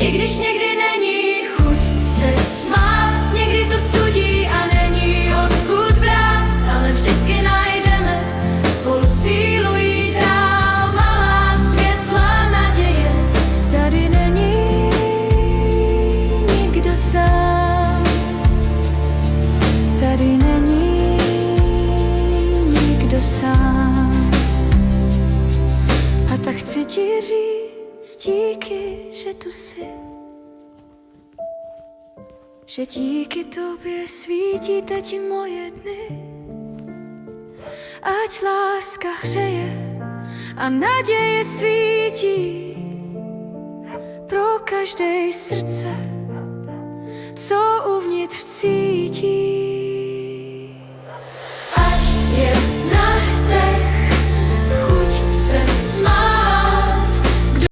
I když někdy není chuť se smát, někdy to studí a není odkud brát, ale vždycky najdeme spolu sílu jít dál. Malá světla naděje, tady není nikdo sám. Tady není nikdo sám. A tak chci ti říct díky, že tu jsi, že díky tobě svítí teď moje dny. Ať láska hřeje a naděje svítí pro každé srdce, co uvnitř cítí.